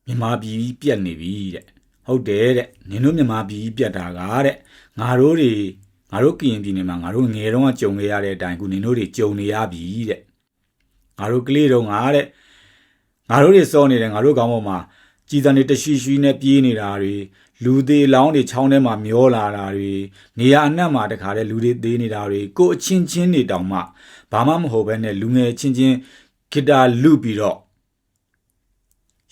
မြန်မာပြည်ပြက်နေပြီတဲ့ဟုတ်တယ်တဲ့နင်တို့မြန်မာပြည်ပြက်တာကတဲ့ငါတို့ကရင်ပြည်နယ်မှာငါတို့ငယ်တုန်းကကြုံခဲ့ရတဲ့အတိုင်းခုနင်တို့တွေကြုံနေရပြီတဲ့ငါတို့ကလေးတုန်းကတဲ့ငါတို့တွေစောနေတယ်ငါတို့ကောင်းပေါ်မှာကြည်စံတွေတရှိရှိနဲ့ပြေးနေတာတွေလူသေးလောင်းတွေချောင်းထဲမှာမျောလာတာတွေနေရာအနှံ့မှာတခါတည်းလူတွေသေးနေတာတွေကိုအချင်းချင်းတွေတောင်မှဘာမှမဟုတ်ဘဲနဲ့လူငယ်ချင်းချင်းခိတာလူပြီးတော့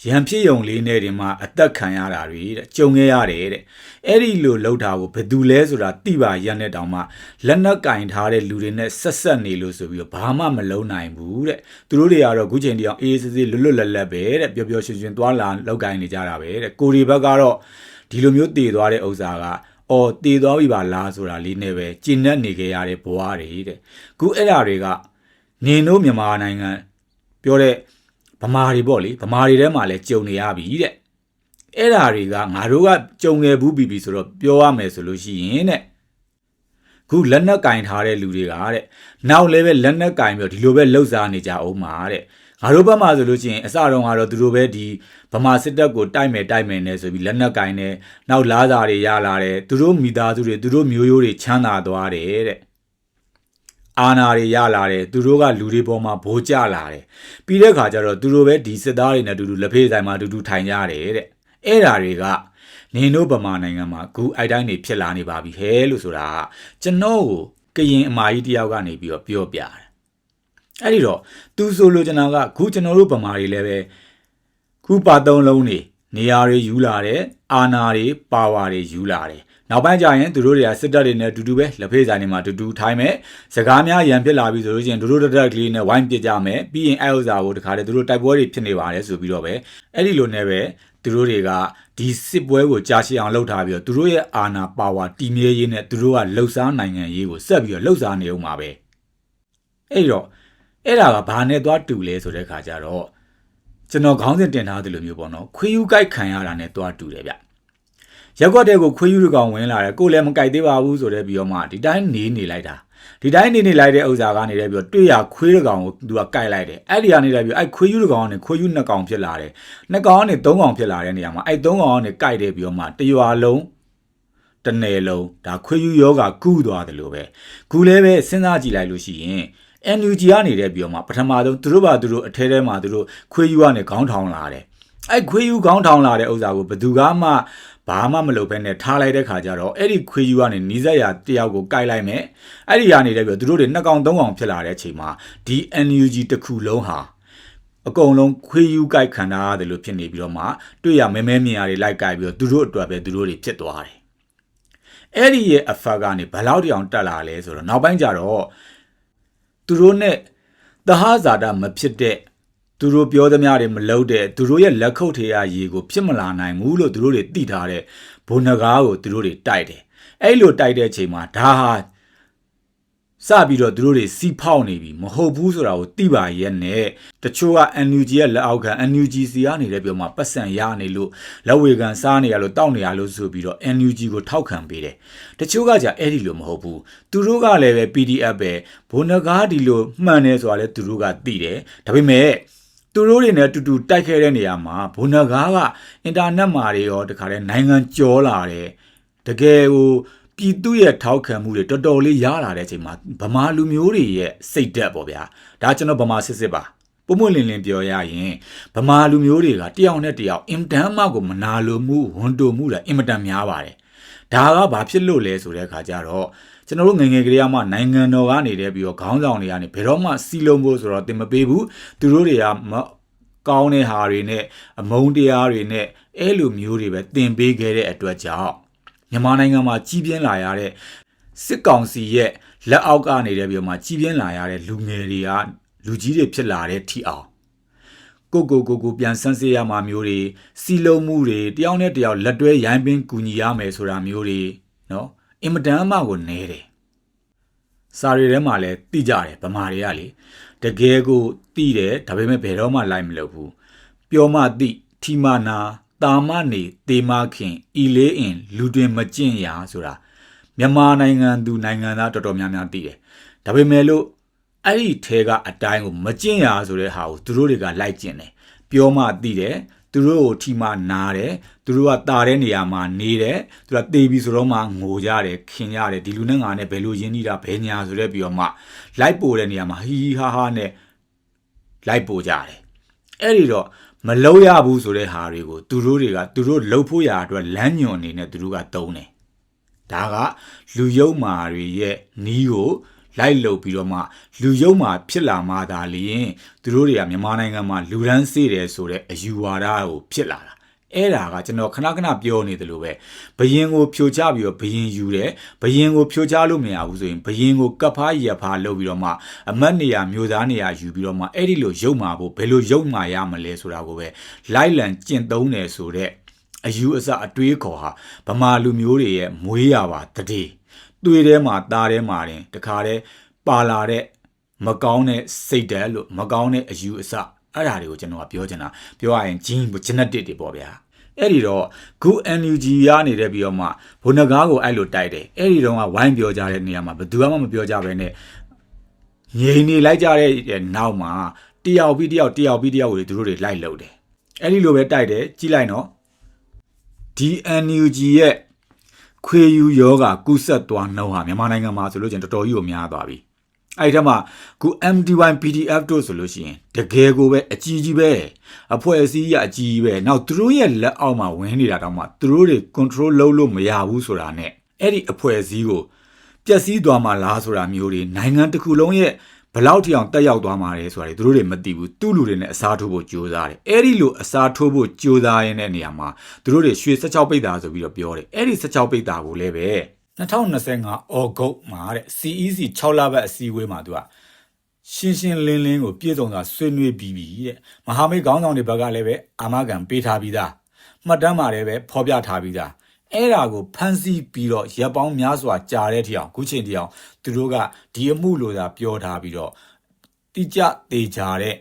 ရံဖြစ်ယုံလေးနဲ့တင်မှအသက်ခံရတာတွေတဲ့ကြုံခဲ့ရတယ်တဲ့အဲ့ဒီလိုလှုပ်တာကိုဘယ်သူလဲဆိုတာတိပါရတဲ့တောင်မှလက်နက်ကင်ထားတဲ့လူတွေနဲ့ဆက်နေလို့ဆိုပြီးတော့ဘာမှမလုံးနိုင်ဘူးတဲ့သူတို့တွေကတော့ခုချိန်တည်းအောင်အေးစစ်စစ်လွတ်လွတ်လပ်လပ်ပဲတဲ့ပျော်ပျော်ရွှင်ရွှင်သွားလာလောက်ကင်နေကြတာပဲတဲ့ကိုရီဘက်ကတော့ဒီလိုမျိုးတည်သွားတဲ့ဥစ္စာကအော်တည်သွားပြီပါလားဆိုတာလေးနဲ့ပဲကျင့်နဲ့နေခဲ့ရတဲ့ဘဝတွေတဲ့ခုအဲ့ဓာတွေကနင်တို့မြန်မာနိုင်ငံပြောတဲ့ဗမာတွေပေါ့လေဗမာတွေထဲမှာလည်းကြုံနေရပြီတဲ့အဲ့ဓာတွေကငါတို့ကကြုံငယ်ဘူးပြီဆိုတော့ပြောရမယ်ဆိုလို့ရှိရင်တဲ့ခုလက်နက်ကင်ထားတဲ့လူတွေကတဲ့နောက်လည်းပဲလက်နက်ကင်ပြီးတော့ဒီလိုပဲလှုပ်ရှားနေကြအောင်ပါတဲ့ငါတို့ဘက်မှာဆိုလို့ရှိရင်အစတုန်းကတော့သူတို့ပဲဒီဗမာစစ်တပ်ကိုတိုက်မယ်နဲ့ဆိုပြီးလက်နက်ကင်နေနောက်လားစာတွေရလာတယ်သူတို့မိသားစုတွေသူတို့မျိုးရိုးတွေချမ်းသာသွားတယ်တဲ့အာနာတွေရလာတယ်သူတို့ကလူတွေပေါ်မှာဘိုးကျလာတယ်ပြီးတဲ့ခါကျတော့သူတို့ပဲဒီစစ်သားတွေနဲ့အတူတူလက်ဖေးဆိုင်မှာအတူတူထိုင်ကြတယ်တဲ့အဲ့ဓာတွေကနင်တို့ဗမာနိုင်ငံမှာခုအိုက်တိုင်းနေဖြစ်လာနေပါပြီဟဲလို့ဆိုတာကျွန်တော်ကိုကရင်အမာကြီးတယောက်ကနေပြီးတော့ပြောပြတယ်အဲ့ဒီတော့သူဆိုလိုချင်တာကခုကျွန်တော်တို့ဗမာတွေလည်းပဲခုပါသုံးလုံးနေရာတွေယူလာတယ်အာနာတွေပါဝါတွေယူလာတယ်နောက်ပိုင်းကျရင်သူတို့တွေကစစ်တပ်တွေနဲ့အတူတူပဲလက်ဖေးဆိုင်တွေမှာအတူတူထိုင်မယ်စကားများရန်ဖြစ်လာပြီဆိုလို့ရှိရင်တို့တက်ကလေးနဲ့ဝိုင်းပစ်ကြမယ်ပြီးရင်အဲ့ဥစ္စာကိုတခါတည်းသူတို့တိုက်ပွဲတွေဖြစ်နေပါတယ်ဆိုပြီးတော့ပဲအဲ့ဒီလိုနဲ့ပဲသူတို့တွေကဒီစစ်ပွဲကိုကြာရှည်အောင်လုပ်ထားပြီးတော့သူတို့ရဲ့အာဏာပါဝါတည်မြဲရေးနဲ့သူတို့ကလှုပ်ရှားနိုင်ငံရေးကိုဆက်ပြီးတော့လှုပ်ရှားနေအောင်ပါပဲအဲ့တော့အဲ့ဒါကဘာနဲ့သွားတူလဲဆိုတဲ့ခါကျတော့ကျွန်တော်ခေါင်းစဉ်တင်ထားသလိုမျိုးပေါ့နော်ခွေးယူကိုက်ခံရတာနဲ့သွားတူတယ်ဗျရက်ွက်တဲ့ကိုခွေးယူကောင်ဝင်လာတယ်ကိုလည်းမကြိုက်သေးပါဘူးဆိုတဲ့ပြီးတော့မှဒီတိုင်းနေလိုက်တာဒီတိုင်းနေလိုက်တဲ့ဥစ္စာကနေလည်းပြီးတော့တွေ့ရခွေးကောင်ကိုသူကကြိုက်လိုက်တယ်အဲ့ဒီကနေလည်းပြီးအဲ့ခွေးယူကောင်ကနေခွေးယူနှစ်ကောင်ဖြစ်လာတယ်နှစ်ကောင်ကနေသုံးကောင်ဖြစ်လာတဲ့နေရာမှာအဲ့သုံးကောင်ကနေကြိုက်တယ်ပြီးတော့မှတရွာလုံးတနယ်လုံးဒါခွေးယူယောဂကူးသွားတယ်လို့ပဲကူလည်းပဲစဉ်းစားကြည့်လိုက်လို့ရှိရင်NUG ကနေတယ်ပြီးတော့မှပထမဆုံးသူတို့အထဲထဲမှာသူတို့ခွေးယူကနေခေါင်းထောင်လာတယ်အဲ့ခွေးယူခေါင်းထောင်လာတဲ့ဥစ္စာကိုဘယ်သူကမှဘာမှမလုပ်ဘဲနဲ့ထားလိုက်တဲ့ခါကျတော့အဲ့ဒီခွေးယူကနေနီးစပ်ရာတယောက်ကိုကိုက်လိုက်မယ်အဲ့ဒီကနေတယ်ပြီးတော့သူတို့တွေနှစ်ကောင်သုံးကောင်ဖြစ်လာတဲ့အချိန်မှာဒီ NUG တစ်ခုလုံးဟာအကုန်လုံးခွေးယူကိုက်ခံရတယ်လို့ဖြစ်နေပြီးတော့မှတွေ့ရမဲမြင်ရတွေလိုက်ကိုက်ပြီးတော့သူတို့အတွက်ပဲသူတို့တွေဖြစ်သွားတယ်အဲ့ဒီရဲ့ effect ကနေဘယ်လောက်တောင်တက်လာလဲဆိုတော့နောက်ပိုင်းကျတော့သူတို့နဲ့သဟဇာတမဖြစ်တဲ့သူတို့ပြောသမျှတွေမလုပ်တဲ့သူတို့ရဲ့လက်ခုပ်ထေရရေကိုဖြစ်မလာနိုင်ဘူးလို့သူတို့တွေသိထားတဲ့ဘုံနဂါးကိုသူတို့တွေတိုက်တယ်အဲ့လိုတိုက်တဲ့အချိန်မှာဒါဟာစပြီးတော့သူတို့တွေစီဖောက်နေပြီမဟုတ်ဘူးဆိုတာကိုသိပါရဲ့နဲ့တချို့က NUG ရဲ့လက်အောက်ခံ NUGC ကနေလည်းပြောမှပတ်စံရနေလို့လက်ဝေခံစားနေရလို့တောက်နေရလို့ဆိုပြီးတော့ NUG ကိုထောက်ခံပေးတယ်တချို့ကじゃအဲ့ဒီလိုမဟုတ်ဘူးသူတို့ကလည်းပဲ PDF ပဲဘုံနဂါးဒီလိုမှန်တယ်ဆိုတာလည်းသူတို့ကသိတယ်ဒါပေမဲ့သူတို့တွေနဲ့တူတူတိုက်ခဲ့တဲ့နေရာမှာဘုံနဂါးကအင်တာနက်မှာတွေရောတခါတည်းနိုင်ငံကျော်လာတယ်တကယ်ဟိုပြည်သူရဲ့ထောက်ခံမှုတွေတော်တော်လေးရလာတဲ့အချိန်မှာဗမာလူမျိုးတွေရဲ့စိတ်ဓာတ်ပေါ့ဗျာဒါကျွန်တော်ဗမာစစ်ပါပုံမှန်လင်းပြောရရင်ဗမာလူမျိုးတွေကတယောက်နဲ့တယောက်အင်တန်မှကိုမနာလိုမှုဝန်တိုမှုလည်းအင်မတန်များပါတယ်ဒါကဘာဖြစ်လို့လဲဆိုတဲ့အခါကျတော့ကျွန်တော်တို့ငယ်ငယ်ကလေးကမှနိုင်ငံတော်ကနေတည်းပြီးတော့ခေါင်းဆောင်တွေကနေဘယ်တော့မှစီလုံးဖို့ဆိုတော့တင်မပေးဘူးသူတို့တွေကကောင်းတဲ့ဟာတွေနဲ့အမုန်းတရားတွေနဲ့အဲ့လိုမျိုးတွေပဲတင်ပေးခဲ့တဲ့အတွက်ကြောင့်မြန်မာနိုင်ငံမှာကြီးပြင်းလာရတဲ့စစ်ကောင်စီရဲ့လက်အောက်ကနေတည်းပြီးတော့မှကြီးပြင်းလာရတဲ့လူငယ်တွေကလူကြီးတွေဖြစ်လာတဲ့ထီအောင်ကိုပြန်ဆန်းစစ်ရမှာမျိုးတွေစီလုံးမှုတွေတယောက်နဲ့တယောက်လက်တွဲရိုင်းပင်းကူညီရမယ်ဆိုတာမျိုးတွေနော်အင်မတန်မှကိုနဲတယ်စာရီထဲမှာလည်းသိကြတယ်ဗမာတွေကလေတကယ်ကိုသိတယ်ဒါပေမဲ့ဘယ်တော့မှလိုက်မလုပ်ဘူးပြောမှသိထီမနာတာမနေတေမခင်ဤလေးအင်လူတွင်မကျင့်ရာဆိုတာမြန်မာနိုင်ငံသူနိုင်ငံသားတော်တော်များများသိတယ်ဒါပေမဲ့လို့အဲ့ဒီထဲကအတိုင်းကိုမကျင့်ရာဆိုတဲ့ဟာကိုသူတို့တွေကလိုက်ကျင့်တယ်ပြောမှသိတယ်သူ သူတို့ကိုထိမှနားတယ်သူတို့ကတာတဲ့နေရာမှာနေတယ်သူကတေးပြီးဆိုတော့မှငိုကြတယ်ခင်ကြတယ်ဒီလူနဲ့ငါနဲ့ဘယ်လိုရင်းနှီးတာဘယ်ညာဆိုတဲ့ပြီးတော့မှလိုက်ပို့တဲ့နေရာမှာဟီဟီဟာဟာနဲ့လိုက်ပို့ကြတယ်အဲ့ဒီတော့မလုံးရဘူးဆိုတဲ့ဟာတွေကိုသူတို့လှုပ်ဖို့ရာအတွက်လမ်းညွန်အနေနဲ့သူတို့ကတုံးတယ်ဒါကလူယုံမာတွေရဲ့နီးကိုလိုက်လုပ်ပြီးတော့မှလူယုံမာဖြစ်လာမှသာလျင်သူတို့တွေကမြန်မာနိုင်ငံမှာလူရန်စေးတယ်ဆိုတဲ့အယူဝါဒကိုဖြစ်လာတာအဲ့ဒါကကျွန်တော်ခဏပြောနေတယ်လို့ပဲဘယင်ကိုဖြိုချပြီးတော့ဘယင်ယူတယ်ဘယင်ကိုဖြိုချလို့မရဘူးဆိုရင်ဘယင်ကိုကပ်ဖားရဖားလုပ်ပြီးတော့မှအမတ်နေရာမျိုးသားနေရာယူပြီးတော့မှအဲ့ဒီလိုရုပ်မာဖို့ဘယ်လိုရုပ်မာရမလဲဆိုတာကိုပဲလိုက်လံကျင့်သုံးတယ်ဆိုတဲ့အယူအဆအတွေးခေါ်ဟာဗမာလူမျိုးတွေရဲ့မွေးရပါတည်းသွေးထဲမှာသားထဲမှာတင်တခါတည်းပါလာတဲ့မကောင်းတဲ့စိတ်ဓာတ်လို့မကောင်းတဲ့အယူအဆအဲ့ဒါတွေကိုကျွန်တော်ကပြောချင်တာပြောရရင် gene genetic တွေပေါ့ဗျာအဲ့ဒီတော့ခု NUG ရနေတဲ့ပြီးတော့မှဘုံနဂါးကိုအဲ့လိုတိုက်တယ်အဲ့ဒီတော့ကဝိုင်းပြောကြတဲ့နေရာမှာဘယ်သူမှမပြောကြဘဲနဲ့ငြိမ်နေလိုက်ကြတဲ့နောက်မှာတယောက်ပြီးတယောက်ကိုသူတို့တွေလိုက်လို့တယ်အဲ့ဒီလိုပဲတိုက်တယ်ကြည့်လိုက်နော်ဒီ NUG ရဲ့ခွေယူယောဂကုဆက်သွားနှုံးဟာမြန်မာနိုင်ငံမှာဆိုလို့ချင်းတော်တော်ကြီးကိုများသွားပြီအဲ့ဒီထက်မှခု MD1 PDF တို့ဆိုလို့ရှိရင်တကယ်ကိုပဲအကြီးကြီးပဲအဖွဲ့အစည်းရအကြီးကြီးပဲနောက်သူတို့ရဲ့လက်အောက်မှာဝင်နေတာတောင်မှသူတို့တွေ control လုပ်လို့မရဘူးဆိုတာ ਨੇ အဲ့ဒီအဖွဲ့အစည်းကိုပျက်စီးသွားမှလားဆိုတာမျိုးတွေနိုင်ငံတစ်ခုလုံးရဲ့ဘလောက်ထိအောင်တက်ရောက်သွားမှာလဲဆိုတာသူတို့တွေမသိဘူးသူ့လူတွေနဲ့အစားထိုးဖို့ကြိုးစားတယ်အဲ့ဒီလိုအစားထိုးဖို့ကြိုးစားရတဲ့နေရာမှာသူတို့တွေရွှေ16ပိတ်တာဆိုပြီးတော့ပြောတယ်အဲ့ဒီ16ပိတ်တာကိုလည်းပဲ2025ဩဂုတ်မှာတဲ့ CEC 6လပတ်အစည်းအဝေးမှာသူကရှင်းလင်းကိုပြည့်စုံစွာဆွေးနွေးပြီးပြီတဲ့မဟာမိတ်ခေါင်းဆောင်တွေဘက်ကလည်းပဲအာမခံပေးထားပြီးသားမှတ်တမ်းမှာလည်းပဲဖော်ပြထားပြီးသားအဲ့ဒါကိုဖန်ဆီးပြီးတော့ရပ်ပေါင်းများစွာကြာတဲ့ထီအောင်ခုချိန်ထီအောင်သူတို့ကဒီအမှုလို့သာပြောထားပြီးတော့တိကျသေးကြတဲ့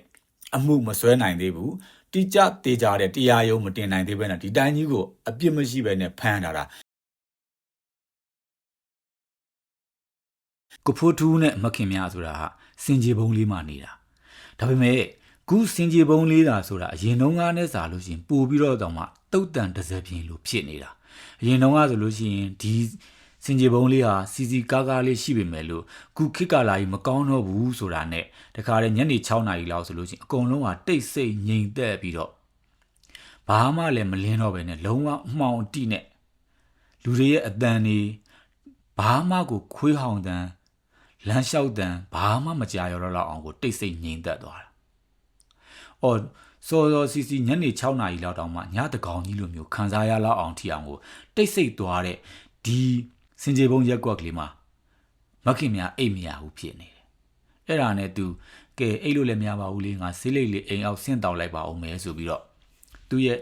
အမှုမစွဲနိုင်သေးဘူးတိကျသေးကြတဲ့တရားရုံးမတင်နိုင်သေးဘဲနဲ့ဒီတိုင်းကြီးကိုအပြစ်မရှိဘဲနဲ့ဖမ်းထားတာကိုဖိုးထူးနဲ့မခင်များဆိုတာဟာစင်ကြီးဘုံလေးမှနေတာဒါပေမဲ့ခုစင်ကြီးဘုံလေးတာဆိုတာအရင်တုန်းကနဲ့စာလို့ရှိရင်ပို့ပြီးတော့တောင်မှတုတ်တန်တစ်စက်ပြင်းလို့ဖြစ်နေတာအရင်တုန်းကဆိုလို့ရှိရင်ဒီစင်ကြီးဘုံလေးဟာစီစီကားကားလေးရှိပေမဲ့လို့ခုခေတ်ကာလကြီးမကောင်းတော့ဘူးဆိုတာနဲ့တခါတည်းညနေ6နာရီလောက်ဆိုလို့ရှိရင်အကုန်လုံးကတိတ်ဆိတ်ငြိမ်သက်ပြီးတော့ဘာမှလည်းမလင်းတော့ပဲနဲ့လုံးဝအမှောင်အတိနဲ့လူတွေရဲ့အတန်တွေဘာမှကိုခွေးဟောင်တန်လမ်းလျှောက်တန်ဘာမှမကြားရတော့အောင်ကိုတိတ်ဆိတ်ငြိမ်သက်သွားတာ။အော်စောစီစီညနေ6နာရီလောက်တောင်မှညတကောင်ကြီးလိုမျိုးခံစားရလောက်အောင်ထီအောင်ကိုတိတ်ဆိတ်သွားတဲ့ဒီစင်ကြေဘုံရက်ကွက်ကလေးမှာမခင်များအိတ်မရဘူးဖြစ်နေတယ်။အဲ့ဒါနဲ့သူကဲအိတ်လို့လည်းမရပါဘူးလေငါဆေးလိတ်လေးအိမ်အောက်ဆင့်တောက်လိုက်ပါအောင်မယ်ဆိုပြီးတော့သူ့ရဲ့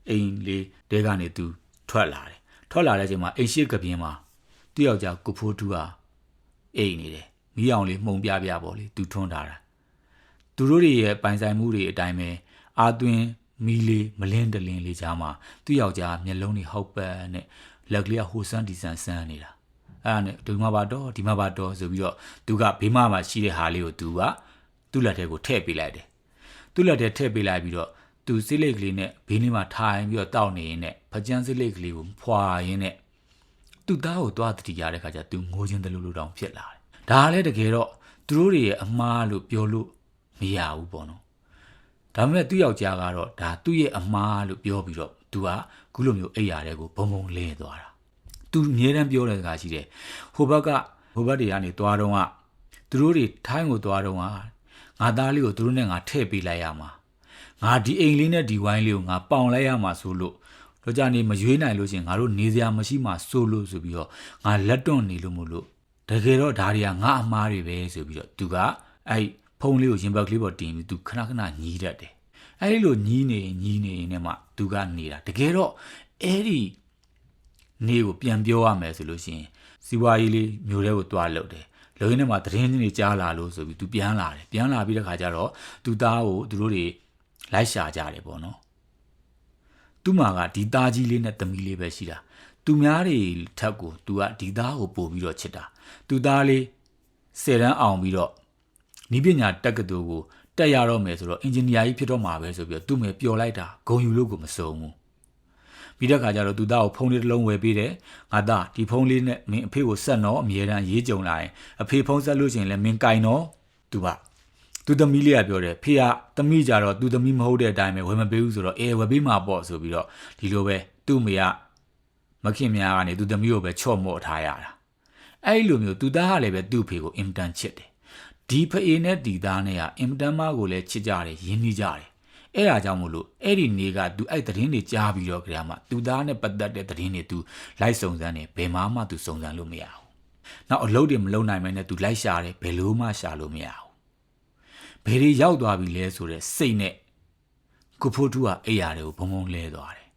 အိမ်လေးတဲကနေသူထွက်လာတယ်။ထွက်လာတဲ့အချိန်မှာအိမ်ရှိကပြင်းမှာသူ့ယောက်ျားကိုဖိုးထူးဟာအိမ်နေတယ်မီးအောင်လေးမှုံပြပေါ့လေသူထွန်းထားတာသူတို့တွေရဲ့ပိုင်ဆိုင်မှုတွေအတိုင်းပဲအာသွင်းမီးလေးမလင်းတလင်းလေးကြားမှာသူ့ယောက်ျားမျက်လုံးတွေဟောက်ပန်းနဲ့လက်ကလေးကဟိုစမ်းဒီစမ်းဆန်းနေတာအဲ့ဒါနဲ့ဒီမှာပါတော့ဆိုပြီးတော့သူကဘေးမှာရှိတဲ့ဟာလေးကိုသူကသူ့လက်ထဲကိုထည့်ပေးလိုက်တယ်သူ့လက်ထဲထည့်ပေးလိုက်ပြီးတော့သူစိတ်လိတ်ကလေးနဲ့ဘေးလေးမှာထိုင်ပြီးတော့တောက်နေရင်နဲ့ဖကြမ်းစိတ်လိတ်ကလေးကိုဖွာရင်းနဲ့သူ့သားကိုသွားတတိရတဲ့ခါကျသူငိုချင်းတလူလူတောင်ဖြစ်လာတယ်ဒါလည်းတကယ်တော့သူတို့တွေရဲ့အမှားလို့ပြောလို့မရဘူးပေါ့နော်ဒါပေမဲ့သူ့ယောက်ျားကတော့ဒါသူ့ရဲ့အမှားလို့ပြောပြီးတော့သူကခုလိုမျိုးအိပ်ရတဲ့ကိုဘုံလဲသွားတာသူအမြဲတမ်းပြောတဲ့စကားရှိတယ်ဟိုဘက်တွေကနေသွားတော့ကသူတို့တွေထိုင်းကိုသွားတော့ကငါသားလေးကိုသူတို့နဲ့ငါထည့်ပေးလိုက်ရမှာငါဒီအိမ်လေးနဲ့ဒီဝိုင်းလေးကိုငါပေါင်လိုက်ရမှာဆိုလို့တော့ကြနေမရွေးနိုင်လို့ရှင်ငါတို့နေစရာမရှိမှစိုးလို့ဆိုပြီးတော့ငါလက်တွန့်နေလို့မလို့တကယ်တော့ဒါတွေကငါအမားတွေပဲဆိုပြီးတော့သူကအဲ့ဖုန်းလေးကိုရင်ဘတ်ကလေးပေါ်တင်ပြီးသူခဏညီးတတ်တယ်အဲ့လိုညီးနေနဲ့မှသူကနေတာတကယ်တော့အဲ့ဒီနေကိုပြန်ပြောရမယ်ဆိုလို့ရှိရင်စီဝါကြီးလေးမျိုးတဲကိုတွားလုပ်တယ်လုံရင်းထဲမှာသတင်းကြီးတွေကြားလာလို့ဆိုပြီးသူပြန်လာပြီးတဲ့ခါကျတော့သူသားကိုသူတို့တွေလိုက်ရှာကြတယ်ပေါ့နော်သူ့မှာကဒီသားကြီးလေးနဲ့သမီးလေးပဲရှိတာသူများတွေထက်ကိုသူကဒီသားကိုပို့ပြီးတော့ချစ်တာသူသားလေး10တန်းအောင်ပြီးတော့နီးပညာတက္ကသိုလ်ကို တက်ရတော့မယ်ဆိုတော့အင်ဂျင်နီယာကြီးဖြစ်တော့မှာပဲဆိုပြီးတော့သူ့မယ်ပျော်လိုက်တာဂုံယူလို့ကိုမစုံဘူးပြီးတဲ့ခါကျတော့သူသားကိုဖုန်းလေးတစ်လုံးဝယ်ပေးတယ်ငါသားဒီဖုန်းလေးနဲ့မင်းအဖေကိုဆက်တော့အမြဲတမ်းရေးကြုံလာရင်အဖေဖုန်းဆက်လို့ရှိရင်လည်းမင်းကင်တော့သူပါသူသမီးလေးကပြောတယ်ဖေကသမီးကြတော့သူသမီးမဟုတ်တဲ့အတိုင်းပဲဝယ်မပေးဘူးဆိုတော့ဝယ်ပေးမှာပေါ့ဆိုပြီးတော့ဒီလိုပဲသူ့မေကမခင်များကနေသူသမီးကိုပဲချော့မော့ထားရတာအဲ့လိုမျိုးသူသားကလည်းပဲသူ့ဖေကိုအင်မတန်ချစ်တယ်ဒီဖေနဲ့ဒီသားနဲ့ကအင်မတန်မကိုလည်းချစ်ကြတယ်ရင်းနှီးကြတယ်အဲ့ဒါကြောင့်မို့လို့အဲ့ဒီနေ့ကသူအဲ့သတင်းတွေကြားပြီးတော့ကြရမှာသူသားနဲ့ပတ်သက်တဲ့သတင်းတွေသူလိုက်စုံစမ်းတယ်ဘယ်မှသူစုံစမ်းလို့မရဘူးနောက်အလုပ်တွေမလုပ်နိုင်မနဲ့သူလိုက်ရှာတယ်ဘယ်လိုမှရှာလို့မရဘူးဘယ်တွေရောက်သွားပြီလဲဆိုတဲ့စိတ်နဲ့ကိုဖိုးတူကအိယာတွေကိုဘုံဘုံလဲသွားတယ်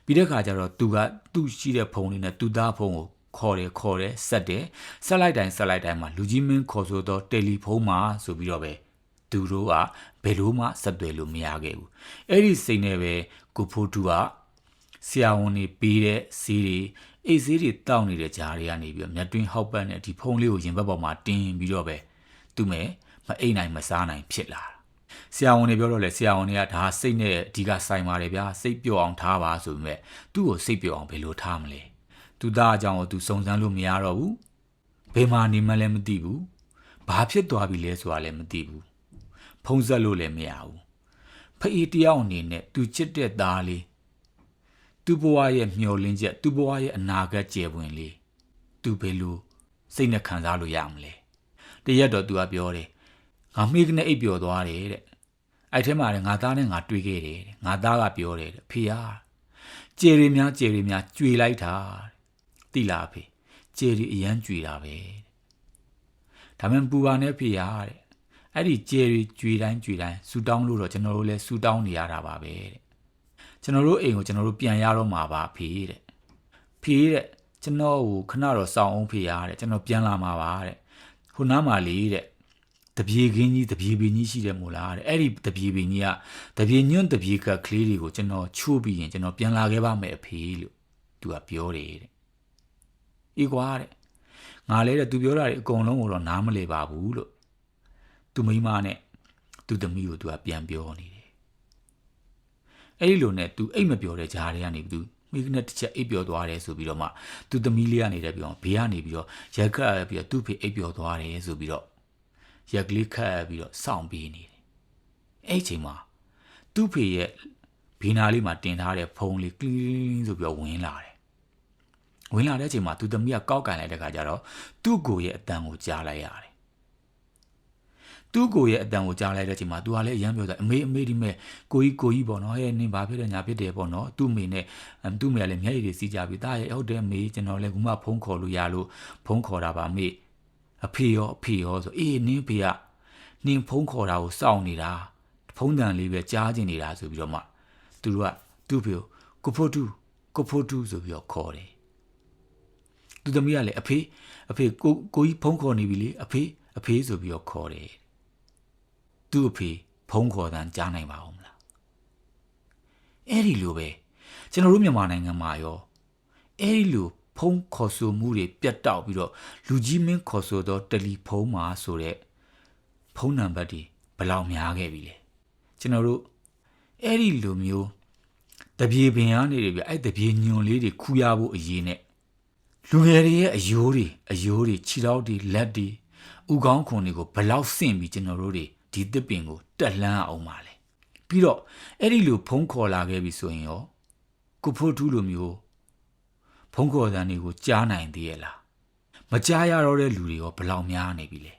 ပြီးတဲ့ခါကျတော့သူကသူ့ရှိတဲ့ဖုန်းလေးနဲ့သူသားဖုန်းကိုခေါ်တယ်ဆက်လိုက်တိုင်းမှာလူကြီးမင်းခေါ်ဆိုတော့တယ်လီဖုန်းမှာဆိုပြီးတော့ပဲသူတို့ကဘယ်လိုမှဆက်သွယ်လို့မရခဲ့ဘူးအဲ့ဒီစိတ်နဲ့ပဲကိုဖိုးတူကဆရာဝန်တွေပေးတဲ့ဈေးတွေအိတ်ဈေးတွေတောက်နေတဲ့ကြားတွေကနေပြီးတော့မြတ်တွင်းဟောက်ပတ်နဲ့ဒီဖုန်းလေးကိုရင်ဘက်ပေါ်မှာတင်းပြီးတော့ပဲသူ့မဲ့မအိတ်နိုင်မစားနိုင်ဖြစ်လာတာဆရာဝန်တွေပြောတော့လေဆရာဝန်တွေကဒါစိတ်နဲ့အဓိကဆိုင်ပါတယ်ဗျာစိတ်ပျော့အောင်ထားပါဆိုပေမဲ့သူ့ကိုစိတ်ပျော့အောင်ဘယ်လိုထားမလဲသူသားအကြောင်းကိုသူစုံစမ်းလို့မရတော့ဘူးဘယ်မှာနေမှလည်းမသိဘူးဘာဖြစ်သွားပြီလဲဆိုတာလည်းမသိဘူးဖုံးဆက်လို့လည်းမရဘူးဖေးတယောက်အနေနဲ့သူချစ်တဲ့သားလေးသူ့ဘဝရဲ့မျှော်လင့်ချက်သူ့ဘဝရဲ့အနာဂတ်ကြယ်ပွင့်လေးသူဘယ်လိုစိတ်နဲ့ခံစားလို့ရမလဲတရက်တော့သူကပြောတယ်ငါမိကနေအိပ်ပျော်သွားတယ်တဲ့အဲ့ထဲမှာလည်းငါသားနဲ့ငါတွေ့ခဲ့တယ်တဲ့ငါသားကပြောတယ်တဲ့ဖေဟာကြယ်ရီများကြွေလိုက်တာတိလာဖေကြယ်ရီအရန်ကြွေတာပဲဒါမှမပူပါနဲ့ဖေဟာတဲ့အဲ့ဒီကြယ်ရီကြွေတိုင်းဆူတောင်းလို့တော့ကျွန်တော်တို့လည်းဆူတောင်းနေရတာပါပဲတဲ့ကျွန်တော်တို့အိမ်ကိုကျွန်တော်တို့ပြန်ရတော့မှာပါဖေတဲ့ကျွန်တော်ကိုခဏတော့စောင့်အောင်ဖေဟာတဲ့ကျွန်တော်ပြန်လာမှာပါတဲ့ဟိုနားမှာလေးတဲ့တပြေခင်းကြီးတပြေပင်ကြီးရှိတယ်မို့လားတဲ့အဲ့ဒီတပြေပင်ကြီးကတပြေညွန့်တပြေကကလေးတွေကိုကျွန်တော်ချိုးပြီးရင်ကျွန်တော်ပြန်လာခဲ့ပါမယ်အဖေလို့သူကပြောတယ်တဲ့အေးကွာတဲ့ငါလည်းတဲ့သူပြောတာတွေအကုန်လုံးကိုတော့နားမလည်ပါဘူးလို့သူမိမနဲ့သူသမီးကိုသူကပြန်ပြောနေတယ်အဲ့ဒီလိုနဲ့သူအိတ်မပြောတဲ့ဂျားတွေကနေသူမိကနဲ့တစ်ချက်အိပ်ပျော်သွားတယ်ဆိုပြီးတော့မှသူသမီးလေးကနေတယ်ပြောဘေးကနေပြီးတော့ရက်ခတ်ပြီးတော့သူ့ဖေအိပ်ပျော်သွားတယ်ဆိုပြီးတော့ရက်ကလေးခတ်ပြီးတော့စောင့်ပေးနေတယ်အဲ့ချိန်မှာသူ့ဖေရဲ့ဘေးနာလေးမှာတင်ထားတဲ့ဖုန်းလေးကလင်းဆိုပြီးတော့ဝင်လာတဲ့အချိန်မှာသူသမီးကကောက်ကန်လိုက်တဲ့ခါကျတော့သူ့ကိုရဲ့အတန်ကိုကြားလိုက်ရတယ်သူ့ကိုရဲ့အတန်ကိုကြားလိုက်တဲ့အချိန်မှာသူကလည်းအရန်ပြောတာအမေဒီမဲ့ကိုကြီးပေါ့နော်ဟဲ့နင်ဘာဖြစ်တယ်ညာဖြစ်တယ်ပေါ့နော်သူ့မေနဲ့သူ့မေကလည်းမျက်ရည်တွေစီးကြပြီတာရဲ့ဟုတ်တယ်မေကျွန်တော်လည်းခုမှဖုန်းခေါ်လို့ရလို့ဖုန်းခေါ်တာပါမေအဖေရောဆိုအေးနင်းဖေကနင်ဖုန်းခေါ်တာကိုစောင့်နေတာဖုန်းတန်လေးပဲကြားချင်နေတာဆိုပြီးတော့မှသူတို့ကသူ့ဖေကိုဖိုးတူဆိုပြီးတော့ခေါ်တယ်သူသမီးကလည်းအဖေကိုကြီးဖုန်းခေါ်နေပြီလေအဖေဆိုပြီးတော့ခေါ်တယ်သူ့အဖေဖုန်းခေါ်တဲ့ကြားနိုင်ပါဦးမလားအဲ့ဒီလိုပဲကျွန်တော်တို့မြန်မာနိုင်ငံမှာရောအဲ့ဒီလိုဖုန်းခေါ်ဆိုမှုတွေပြတ်တောက်ပြီးတော့လူကြီးမင်းခေါ်ဆိုတော့တယ်လီဖုန်းမှာဆိုတဲ့ဖုန်းနံပါတ်တွေဘယ်လောက်များခဲ့ပြီလဲကျွန်တော်တို့အဲ့ဒီလိုမျိုးတပြေပင်ကနေတယ်ဗျအဲ့တပြေညွန်လေးတွေခူးရဖို့အရေးနဲ့လူငယ်တွေရဲ့အယိုးတွေခြေထောက်တွေလက်တွေဥကောင်းခွန်တွေကိုဘယ်လောက်ဆင့်ပြီးကျွန်တော်တို့တွေဒီတစ်ပင်ကိုတက်လှမ်းအောင်ပါလေပြီးတော့အဲ့ဒီလိုဖုန်းခေါ်လာခဲ့ပြီဆိုရင်ရောကိုဖိုးထူးလိုမျိုးဖုန်းခေါ်တဲ့နေကိုကြားနိုင်သေးရဲ့လားမကြားရတော့တဲ့လူတွေရောဘယ်လောက်များနေပြီလဲ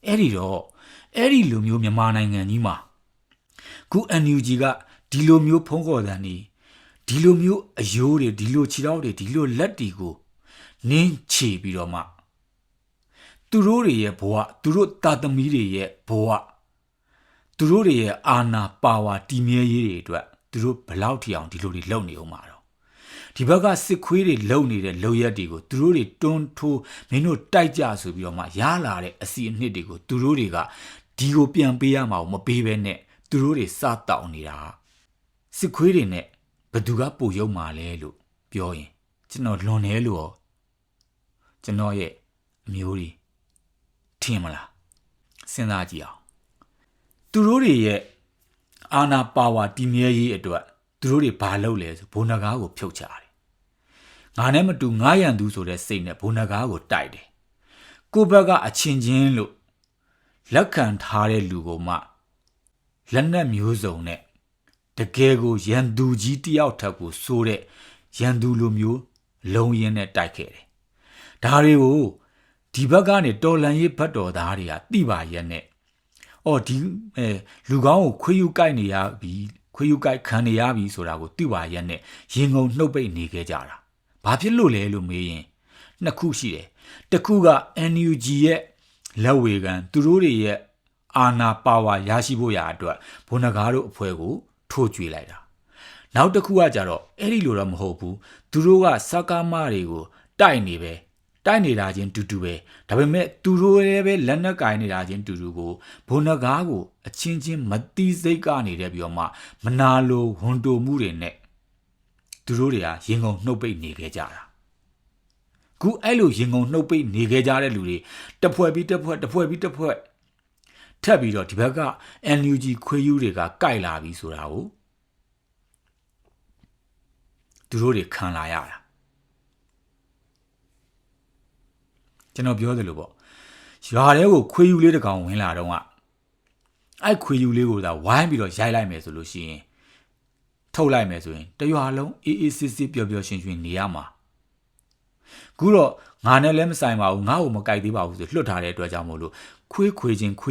အဲ့ဒီလိုမျိုးမြန်မာနိုင်ငံကြီးမှာခု NUG ကဒီလိုမျိုးဖုန်းခေါ်တဲ့နေဒီလိုမျိုးအယိုးတွေဒီလိုခြေထောက်တွေဒီလိုလက်တွေကိုနင်းချီပြီးတော့မှသူတို့တွေရဲ့ဘဝသူတို့တာသမီတွေရဲ့ဘဝသူတို့တွေရဲ့အာဏာပါဝါတည်မြဲရေးတွေအတွက်သူတို့ဘလောက်ထီအောင်ဒီလိုတွေလုပ်နေအောင်မှာတော့ဒီဘက်ကစစ်ခွေးတွေလုံနေတဲ့လုံရက်တွေကိုသူတို့တွေတွန်းထိုးမင်းတို့တိုက်ကြဆိုပြီးတော့မှရလာတဲ့အစီအနှစ်တွေကိုသူတို့တွေကဒီကိုပြန်ပေးရမှာမပေးဘဲနဲ့သူတို့တွေစတောက်နေတာစစ်ခွေးတွေနဲ့ဘသူကပို့ရုံမှာလဲလို့ပြောရင်ကျွန်တော်လွန်တယ်လို့ကျွန်တော်ရဲ့အမျိုးကြီးထင်မလားစဉ်းစားကြည့်အောင် သူတို့တွေရဲ့အာဏာပါဝါတည်မြဲရေးအတွက်သူတို့တွေဘာလုပ်လဲဆိုဘုံနဂါးကိုဖြုတ်ချတယ်ငါနဲ့မတူငါရန်သူဆိုတဲ့စိတ်နဲ့ဘုံနဂါးကိုတိုက်တယ်ကိုဘက်ကအချင်းချင်းလို့လက်ခံထားတဲ့လူကိုမှလက်နက်မျိုးစုံနဲ့တကယ်ကိုရန်သူကြီးတယောက်ထက်ကိုစိုးတဲ့ရန်သူလိုမျိုးလုံးရင်းနဲ့တိုက်ခဲ့တယ်ဒါတွေကိုဒီဘက်ကနေတော်လန်ရေးဘတ်တော်သားတွေကတိပါရက်နဲ့ဒီလူကောင်းကိုခွေးယူကိုက်နေရပြီခွေးယူကိုက်ခံနေရပြီဆိုတာကိုတိပါရက်နဲ့ရင်ငုံနှုတ်ပိတ်နေခဲ့ကြတာဘာဖြစ်လို့လဲလို့မေးရင်နှစ်ခုရှိတယ်တစ်ခုက NUG ရဲ့လက်ဝေခံသူတို့တွေရဲ့အာဏာပါဝါရရှိဖို့ရာအတွက်ဘုံနဂါးတို့အဖွဲ့ကိုထိုးကြွေလိုက်တာနောက်တစ်ခုကကြတော့အဲ့ဒီလိုတော့မဟုတ်ဘူးသူတို့ကစကားမတွေကိုတိုက်နေတာချင်းတူတူပဲဒါပေမဲ့သူတို့လည်းပဲလက်နက်ကင်နေတာချင်းတူတူကိုဘုံနဂါးကိုအချင်းချင်းမတိစိတ်ကနေတယ်ပြီးတော့မှမနာလိုဝန်တိုမှုတွေနဲ့သူတို့တွေကရင်ကုန်နှုတ်ပိတ်နေခဲ့ကြတာခုအဲ့လိုရင်ကုန်နှုတ်ပိတ်နေခဲ့ကြတဲ့လူတွေတစ်ဖွဲ့ပြီးတစ်ဖွဲ့ထပ်ပြီးတော့ဒီဘက်က NUG ခွေးယူတွေကကြိုက်လာပြီဆိုတာကိုသူတို့တွေခံလာရတာကျွန်တော်ပြောသလိုပေါ့ရွာထဲကိုခွေးယူလေးတစ်ကောင်ဝင်လာတော့အဲ့ခွေးယူလေးကိုသာဝိုင်းပြီးတော့ရိုက်လိုက်မယ်ဆိုလို့ရှိရင်ထုတ်လိုက်မယ်ဆိုရင်တရွာလုံးအေးအေးဆေးဆေးပျော်ပျော်ရွှင်ရွှင်နေရမှာခုတော့ငါနဲ့လည်းမဆိုင်ပါဘူးငါ့ကိုမကြိုက်သေးပါဘူးဆိုလွတ်ထားတဲ့အတွက်ကြောင့်မို့လို့ခွေး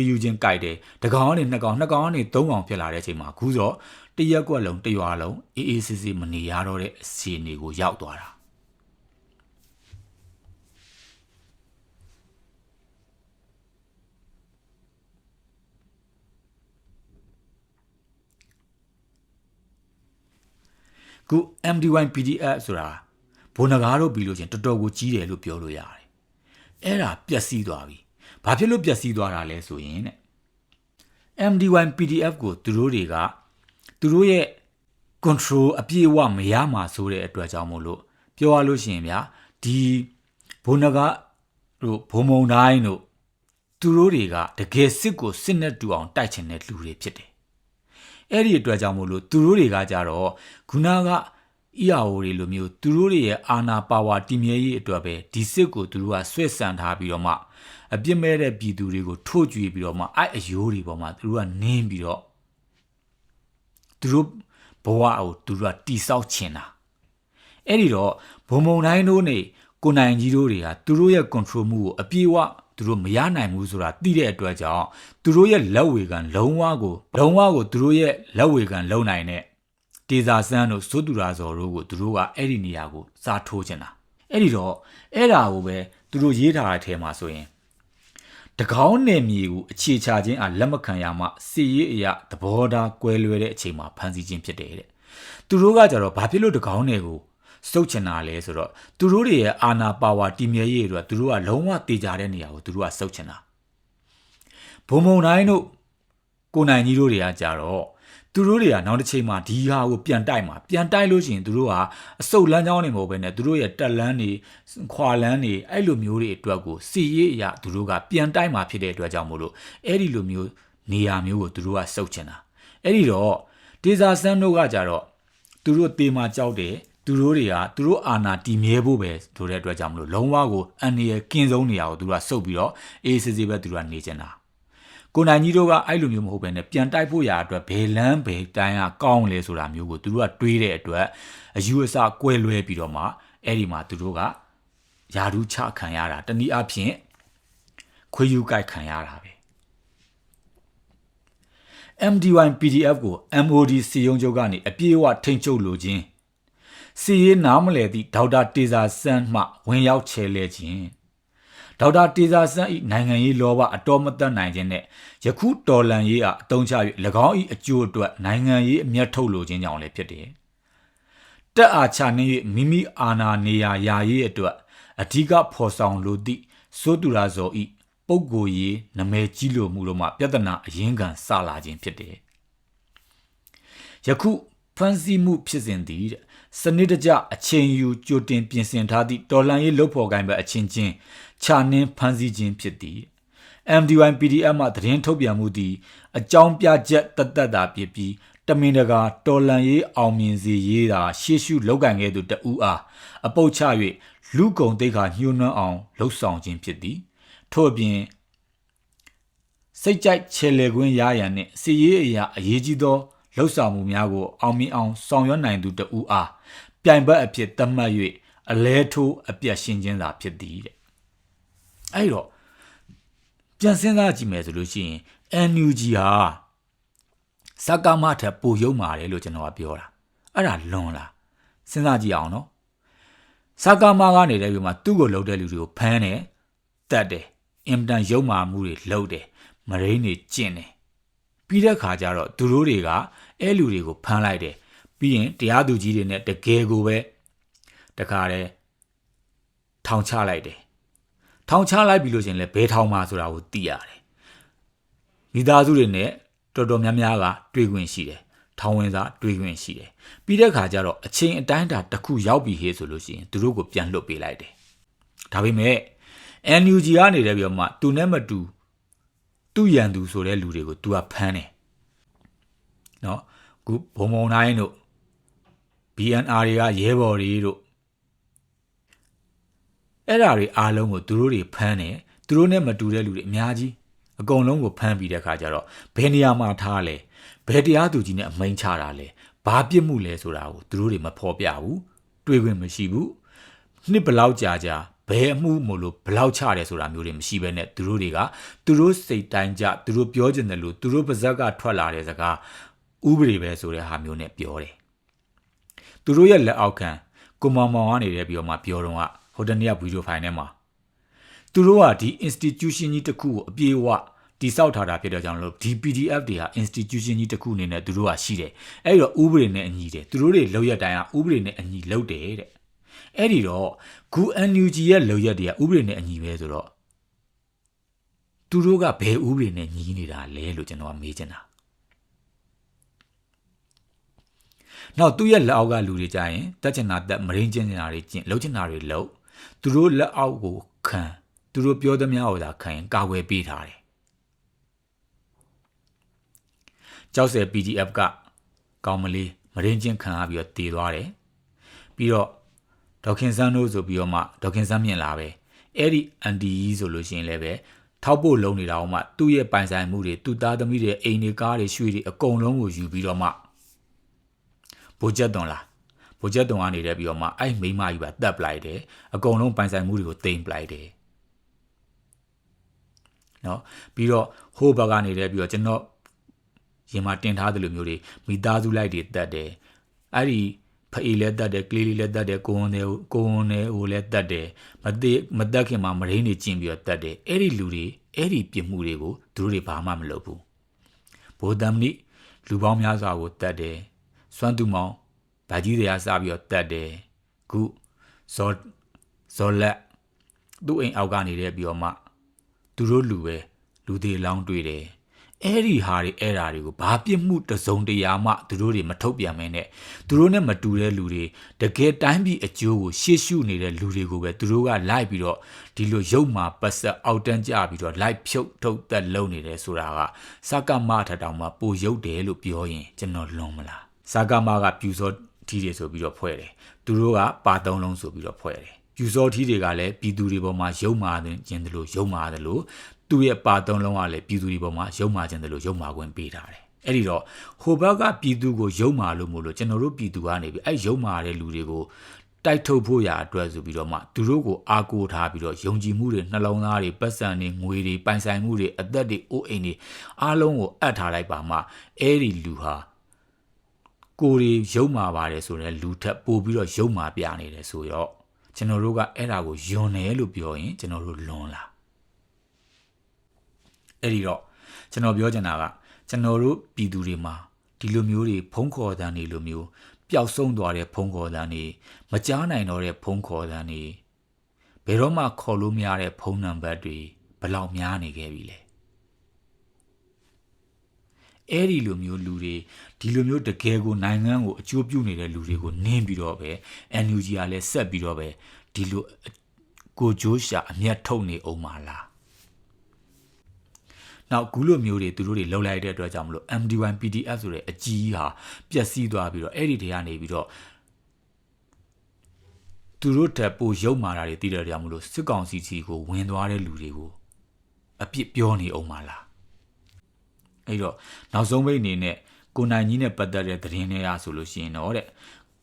ယူခြင်းကြိုက်တယ်တကောင်ကနေနှစ်ကောင်ကနေသုံးကောင်ဖြစ်လာတဲ့အချိန်မှာခုတော့တရက်ကွက်လုံးတရွာလုံးအေးအေးဆေးဆေးမနေရတော့တဲ့အခြေအနေကိုရောက်သွားတာခု MDY PDF ဆိုတာဘုံနဂါးတို့ပြီးလို့ချင်းတော်တော်ကိုကြီးတယ်လို့ပြောလို့ရတယ်အဲ့ဒါပျက်စီးသွားပြီဘာဖြစ်လို့ပျက်စီးသွားတာလဲဆိုရင်တဲ့ MDY PDF ကိုသူတို့တွေကသူတို့ရဲ့ control အပြည့်အဝမရမှာဆိုတဲ့အတွက်ကြောင့်မို့လို့ပြောရလို့ရှိရင်ဗျာဒီဘုံနဂါးတို့ဘုံမုံတိုင်းတို့သူတို့တွေကတကယ်စစ်ကိုစစ်နဲ့တူအောင်တိုက်ချင်တဲ့လူတွေဖြစ်တယ်အဲ့ဒီအတွက်ကြောင့်မို့လို့သူတို့တွေကကြတော့ခုနက EAO တွေလိုမျိုးသူတို့တွေရဲ့အာဏာပါဝါတည်မြဲရေးအတွက်ပဲဒီစစ်ကိုသူတို့ကဆွဲဆန့်ထားပြီးတော့မှအပြစ်မဲ့တဲ့ပြည်သူတွေကိုထိုးကြွေပြီးတော့မှအဲ့အယိုးတွေပေါ်မှာသူတို့ကနင်းပြီးတော့သူတို့ဘဝကိုသူတို့ကတိဆောက်ချင်တာအဲ့ဒီတော့ဘုံမုံတိုင်းတို့နေကိုနိုင်ကြီးတို့တွေကသူတို့ရဲ့ control မှုကိုအပြည့်အဝသူတို့မရနိုင်ဘူးဆိုတာသိတဲ့အတွက်ကြောင့်သူတို့ရဲ့လက်ဝေခံလုံးဝကိုသူတို့ရဲ့လက်ဝေခံလုံနိုင်တဲ့တေဇာဆန်းတို့စိုးတူရာဇော်တို့ကိုသူတို့ကအဲ့ဒီနေရာကိုစားထိုးချင်တာအဲ့ဒီတော့အဲ့ဒါကိုပဲသူတို့ရေးထားတဲ့အထဲမှာဆိုရင်တကောင်းနယ်မြေကိုအခြေချခြင်းအားလက်မခံရမှစစ်ရေးအရာသဘောထားကွဲလွဲတဲ့အချိန်မှာဖန်ဆီးခြင်းဖြစ်တယ်တဲ့သူတို့ကကြတော့ဘာဖြစ်လို့တကောင်းနယ်ကိုစုပ်ချင်တာလဲဆိုတော့သူတို့တွေရဲ့အာဏာပါဝါတည်မြဲရေးတွေသူတို့ကလုံးဝတေချာတဲ့နေရာကိုသူတို့ကစုပ်ချင်တာဘုံမုံတိုင်းတို့ကိုနိုင်ကြီးတို့တွေကကြတော့သူတို့တွေကနောက်တစ်ချိန်မှာဒီဟာကိုပြန်တိုက်လို့ရှိရင်သူတို့ဟာအစုပ်လမ်းကြောင်းတွေမဟုတ်ဘဲနဲ့သူတို့ရဲ့တက်လန်းတွေခွာလန်းတွေအဲ့လိုမျိုးတွေအတွက်ကိုစီရေးအရာသူတို့ကပြန်တိုက်မှာဖြစ်တဲ့အတွက်ကြောင့်မို့လို့အဲ့ဒီလိုမျိုးနေရာမျိုးကိုသူတို့ကစုပ်ချင်တာအဲ့ဒီတော့ဒေဇာဆန်းတို့ကကြတော့သူတို့တေးမှာကြောက်တယ်သူတို့တွေကသူတို့အာဏာတည်မြဲဖို့ပဲဆိုတဲ့အတွက်ကြောင့်မလို့လုံးဝကိုအန်ရကင်းဆုံးနေရာကိုသူတို့ကစုပ်ပြီးတော့အေးစစ်စစ်ပဲသူတို့ကနေချင်တာကိုနိုင်ကြီးတို့ကအဲ့လိုမျိုးမဟုတ်ဘဲနဲ့ပြန်တိုက်ဖို့ရာအတွက်ဘယ်လန်းဘယ်တိုင်းကကောင်းလဲဆိုတာမျိုးကိုသူတို့ကတွေးတဲ့အတွက်အယူအဆကွဲလွဲပြီးတော့မှအဲ့ဒီမှာသူတို့ကယာဒူးချခံရတာတနည်းအားဖြင့်ခွေးယူကြိုက်ခံရတာပဲ MDY PDF ကို MOD စီယုံချုပ်ကနေအပြေးအဝထိန်းချုပ်လိုခြင်းစီရေးနားမလဲသည့်ဒေါက်တာတေဇာဆန်းမှဝင်ရောက်ချဲလဲခြင်းဒေါက်တာတေဇာဆန်း၏နိုင်ငံရေးလောဘအတော်မတတ်နိုင်ခြင်းနဲ့ယခုတော်လန်ရေးအားအသုံးချ၍၎င်း၏အကျိုးအတွက်နိုင်ငံရေးအမျက်ထုတ်လိုခြင်းကြောင့်လည်းဖြစ်တယ်။တက်အားချနှင်း၍မိမိအာဏာနေရာယာရေးအတွက်အဓိကဖော်ဆောင်လိုသည့်စိုးတူရာဇော်၏ပုဂ္ဂိုလ်ရေးနမဲကြီးလိုမှုတို့မှပြဿနာအရင်းခံစလာခြင်းဖြစ်တယ်။ယခုဖန်စီမှုဖြစ်စဉ်သည်စနစ်တကျအချိန်ယူကြိုတင်ပြင်ဆင်ထားသည့်တော်လှန်ရေးလုပ်ဖော်ကိုင်ဘက်အချင်းချင်းခြာနှင်းဖန်စီခြင်းဖြစ်သည် MDY PDF မှသတင်းထုတ်ပြန်မှုသည်အကြောင်းပြချက်တသက်တာဖြစ်ပြီးတမင်တကာတော်လန်ရေးအောင်မြင်စေရေးသာရှေ့ရှုလောက်ကန်ခဲ့သူတဦးအားအပုတ်ချ၍လူကုံတိတ်ခါညှိုးနှွမ်းအောင်လှုပ်ဆောင်ခြင်းဖြစ်သည်ထို့အပြင်စိတ်ကြိုက်ချေလေခွင့်ရရန်နှင့်စီရေးအရာအရေးကြီးသောလှုပ်ဆောင်မှုများကိုအောင်မြင်အောင်ဆောင်ရွက်နိုင်သူတဦးအားပြိုင်ဘက်အဖြစ်သတ်မှတ်၍အလဲထိုးအပြတ်ရှင်းခြင်းသာဖြစ်သည်တဲ့အဲ့တော့ပြန်စဉ်းစားကြည့်မယ်ဆိုလို့ရှိရင် NUG ဟာစကားမထက်ပိုယုံမာတယ်လို့ကျွန်တော်ကပြောတာအဲ့ဒါလွန်လားစဉ်းစားကြည့်အောင်နော်စကားမကနေတယ်ပြီးမှသူ့ကိုလှုပ်တဲ့လူတွေကိုဖမ်းတယ်တတ်တယ်အင်မတန်ယုံမာမှုတွေလှုပ်တယ်မရင်းတွေကျင့်တယ်ပြီးတဲ့ခါကျတော့သူတို့တွေကအဲ့လူတွေကိုဖမ်းလိုက်တယ်ပြီးရင်တရားသူကြီးတွေနဲ့တကယ်ကိုပဲတခါတည်းထောင်ချလိုက်တယ်ထောင်ချလိုက်ပြီလို့ရှင်လဲဘဲထောင်မှာဆိုတာကိုသိရတယ်မိသားစုတွေနဲ့တော်တော်များများကတွေ့ခွင့်ရှိတယ်ထောင်ဝင်စာတွေ့ခွင့်ရှိတယ်ပြီးတဲ့ခါကျတော့အချိန်အတိုင်းအတာတစ်ခုရောက်ပြီဟေ့ဆိုလို့ရှိရင်သူတို့ကိုပြန်လွှတ်ပေးလိုက်တယ်ဒါပေမဲ့ NUG ကနေတယ်ပြီးတော့မှသူနဲ့မတူသူ့ရန်သူဆိုတဲ့လူတွေကို तू ကဖမ်းတယ်နော်ခုဘုံဘုံတိုင်းတို့ BNR တွေကရဲဘော်တွေတို့အဲ့ဓာတွေအားလုံးကိုသူတို့တွေဖမ်းတယ်သူတို့နဲ့မတူတဲ့လူတွေအများကြီးအကုန်လုံးကိုဖမ်းပြီးတဲ့ခါကျတော့ဘယ်နေရာမှာထားလဲဘယ်တရားသူကြီးနဲ့အမိန့်ချတာလဲဘာပြစ်မှုလဲဆိုတာကိုသူတို့တွေမဖော်ပြဘူးတွေးခွင့်မရှိဘူးနှစ်ဘလောက်ကြာဘယ်အမှုမို့လို့ဘလောက်ချတယ်ဆိုတာမျိုးတွေမရှိဘဲနဲ့သူတို့တွေကသူတို့စိတ်တိုင်းကြသူတို့ပြောချင်တယ်လို့သူတို့ပါဇက်ကထွက်လာတဲ့စကားဥပဒေပဲဆိုတဲ့ဟာမျိုးနဲ့ပြောတယ်သူတို့ရဲ့လက်အောက်ခံကိုမောင်မောင်ကနေတယ်ပြီးတော့မှပြောတော့ကဟိုတနေ့ကဗီဒီယိုဖိုင်ထဲမှာသူတို့ကဒီ institution ကြီးတစ်ခုကိုအပြေအဝတိစောက်ထားတာဖြစ်တဲ့ကြောင့်လို့ဒီ PDF တွေဟာ institution ကြီးတစ်ခုအနေနဲ့သူတို့ကရှိတယ်အဲ့တော့ဥပဒေနဲ့အညီတယ်သူတို့တွေလောက်ရတိုင်းကဥပဒေနဲ့အညီလောက်တယ်တဲ့အဲ့ဒီတော့ဂူ NUG ရဲ့လောက်ရက်တွေကဥပဒေနဲ့အညီပဲဆိုတော့သူတို့ကဘယ်ဥပဒေနဲ့ညီနေတာလဲလို့ကျွန်တော်ကမေးချင်တာနောက်သူ့ရဲ့လက်အောက်ကလူတွေကြရင်တက်ချင်တာတက်မရင်းကျင်နေတာတွေကျင့်လှုပ်ချင်တာတွေလှုပ်သူတို့လက်အောက်ကိုခံသူတို့ပြောသမျှဟောတာခံရင်ကာကွယ်ပေးထားတယ်ကျောက်ဆယ် PDF ကကောင်းမလေးမရင်းကျင်ခံရပြီးတော့တည်သွားတယ်ပြီးတော့ဒေါခင်ဆန်းတို့ဆိုပြီးတော့မှဒေါခင်ဆန်းမြင်လာပဲအဲ့ဒီ NDE ဆိုလို့ရှိရင်လည်းပဲထောက်ဖို့လုံနေတာအောင်မှသူ့ရဲ့ပိုင်ဆိုင်မှုတွေသူ့သားသမီးတွေအိမ်တွေကားတွေရွှေတွေအကုန်လုံးကိုယူပြီးတော့မှဘိုးချက်သွန်လာဘိုးချက်သွန်ကနေတယ်ပြီးတော့မှအဲ့မိန်းမကြီးပါတက်ပလိုက်တယ်အကုန်လုံးပိုင်ဆိုင်မှုတွေကိုတင်ပလိုက်တယ်နော်ပြီးတော့ဟိုဘက်ကနေတယ်ပြီးတော့ကျွန်တော်ရင်မှာတင်ထားတဲ့လူမျိုးတွေမိသားစုလိုက်တွေတက်တယ်အဲ့ဒီဖအေးလည်းတက်တယ်ကလေးလေးလည်းတက်တယ်ကိုဝန်တယ်ဟိုလည်းတက်တယ်မတက်ခင်မှာမရင်းနေကျင်ပြီးတော့တက်တယ်အဲ့ဒီလူတွေအဲ့ဒီပြစ်မှုတွေကိုသူတို့တွေဘာမှမလုပ်ဘူးဘိုးတမ်နိလူပေါင်းများစွာကိုတက်တယ်စွမ်းသူမောင်ဗာကြီးတွေကစပြီးတော့တက်တယ်ခုဇော်လက်သူ့အိမ်အောက်ကနေတယ်ပြီးတော့မှသူတို့လူတွေလောင်းတွေ့တယ်အဲ့ဒီဟာတွေအဲ့ဓာတွေကိုဘာပြစ်မှုတစုံတရာမှသူတို့တွေမထုတ်ပြန်မင်းနဲ့သူတို့နဲ့မတူတဲ့လူတွေတကယ်တိုင်းပြည်အကျိုးကိုရှေ့ရှုနေတဲ့လူတွေကိုပဲသူတို့ကလိုက်ပြီးတော့ဒီလိုရုပ်မာပတ်ဆက်အောက်တန်းကြပြီးတော့လိုက်ဖြုတ်ထုတ်သက်လုံနေတယ်ဆိုတာကစကမထတောင်မှပိုရုပ်တယ်လို့ပြောရင်ကျွန်တော်လွန်မလားစကမကပြူစောထီးတွေဆိုပြီးတော့ဖွဲ့တယ်သူတို့ကပါသုံးလုံးဆိုပြီးတော့ဖွဲ့တယ်ပြူစောထီးတွေကလည်းပြည်သူတွေပေါ်မှာရုပ်မာခြင်းတယ်လို့ရုပ်မာတယ်လို့သူ့ရဲ့ပါသုံးလုံးကလည်းပြည်သူတွေပေါ်မှာရုပ်မာခြင်းတယ်လို့ရုပ်မာခွင့်ပေးထားတယ်အဲ့ဒီတော့ဟိုဘက်ကပြည်သူကိုရုပ်မာလို့မို့လို့ကျွန်တော်တို့ပြည်သူကနေပြီးအဲ့ရုပ်မာတဲ့လူတွေကိုတိုက်ထုတ်ဖို့ရာအတွက်ဆိုပြီးတော့မှသူတို့ကိုအားကိုးထားပြီးတော့ယုံကြည်မှုတွေနှလုံးသားတွေပတ်စံတွေငွေတွေပိုင်ဆိုင်မှုတွေအသက်တွေအိုးအိမ်တွေအားလုံးကိုအပ်ထားလိုက်ပါမှအဲ့ဒီလူဟာကိုယ်တွေရုပ်မာပါတယ်ဆိုတော့လူထက်ပိုပြီးတော့ရုပ်မာပြနေတယ်ဆိုတော့ကျွန်တော်တို့ကအဲ့ဒါကိုယွန်းတယ်လို့ပြောရင်ကျွန်တော်တို့လွန်လာအဲ့ဒီတော့ကျွန်တော်ပြောချင်တာကကျွန်တော်တို့ပြည်သူတွေမှာဒီလိုမျိုးတွေဖုံးခေါ်တန်းတွေလိုမျိုးပျောက်ဆုံးသွားတဲ့ဖုံးခေါ်တန်းတွေမကြားနိုင်တော့တဲ့ဖုံးခေါ်တန်းတွေဘယ်တော့မှခေါ်လို့မရတဲ့ဖုန်းနံပါတ်တွေဘယ်လောက်များနေခဲ့ပြီလဲအဲ့ဒီလိုမျိုးလူတွေဒီလိုမျိုးတကယ်ကိုနိုင်ငံကိုအကျိုးပြုနေတဲ့လူတွေကိုနင်းပြီးတော့ပဲ NUG ကလည်းဆက်ပြီးတော့ပဲဒီလိုကိုဂျိုးရှာအမျက်ထုတ်နေအောင်ပါလား နောက်ဂူလိုမျိုးတွေသူတို့တွေလှုပ်လိုက်တဲ့အတွက်ကြောင့်မလို့ MD1 PDF ဆိုတဲ့အကြီးဟာပျက်စီးသွားပြီးတော့အဲ့ဒီတွေကနေပြီးတော့သူတို့တက်ပိုရုပ်မာတာတွေတည်တဲ့ကြောင့်မလို့စစ်ကောင်စီစီကိုဝင်သွားတဲ့လူတွေကိုအပြစ်ပြောနေအောင်ပါလားအဲ့တော့နောက်ဆုံးပိတ်အနေနဲ့ကိုနိုင်ကြီးနဲ့ပတ်သက်တဲ့သတင်းတွေအားဆိုလို့ရှိရင်တော့တဲ့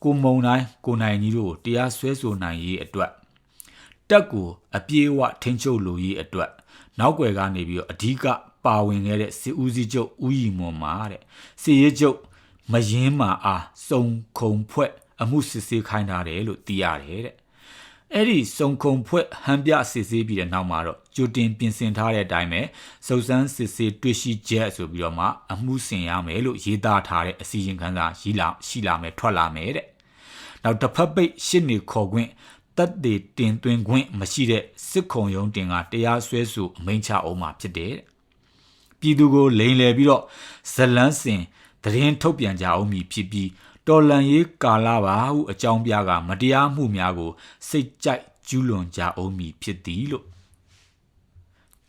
ကိုမုံတိုင်းကိုနိုင်ကြီးတို့တရားစွဲဆိုနိုင်ရေးအတွက်တက်ကိုအပြေးအဝထိန်းချုပ်လိုရေးအတွက်နောက်ွယ်ကနေပြီးတော့အဓိကပါဝင်ခဲ့တဲ့စစ်ဦးစီးချုပ်ဦးရီမွန်မှာတဲ့စစ်ရေးချုပ်မယင်းမာအားစုံခုံဖွဲ့အမှုစစ်ဆေးခိုင်းထားတယ်လို့သိရတယ်တဲ့အဲ့ဒီစုံခုံဖွဲ့ဟန်ပြစစ်ဆေးပြီးတဲ့နောက်မှာတော့ကြိုတင်ပြင်ဆင်ထားတဲ့အတိုင်းပဲစုံစမ်းစစ်ဆေးတွေ့ရှိချက်ဆိုပြီးတော့မှအမှုဆင်ရမယ်လို့ရေးသားထားတဲ့အစီရင်ခံစာရှိလာမယ်ထွက်လာမယ်တဲ့နောက်တစ်ဖက်ပိတ်ရှစ်နေခေါ်ခွင့်တပ်တွေတင်သွင်းခွင့်မရှိတဲ့စစ်ခုံရုံးတင်ကတရားစွဲဆိုအမိန့်ချအောင်မှာဖြစ်တယ်တဲ့ပြည်သူကိုလိန်လည်ပြီးတော့ဇလန်းစင်သတင်းထုတ်ပြန်ကြအောင်မည်ဖြစ်ပြီးတော်လန်ရေးကာလပါဟုအကြောင်းပြကမတရားမှုများကိုစိတ်ကြိုက်ကျူးလွန်ကြအောင်မည်ဖြစ်သည်လို့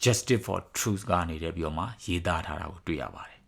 Justice for Truth ကနေပြီးတော့မှရေးသားထားတာကိုတွေ့ရပါတယ်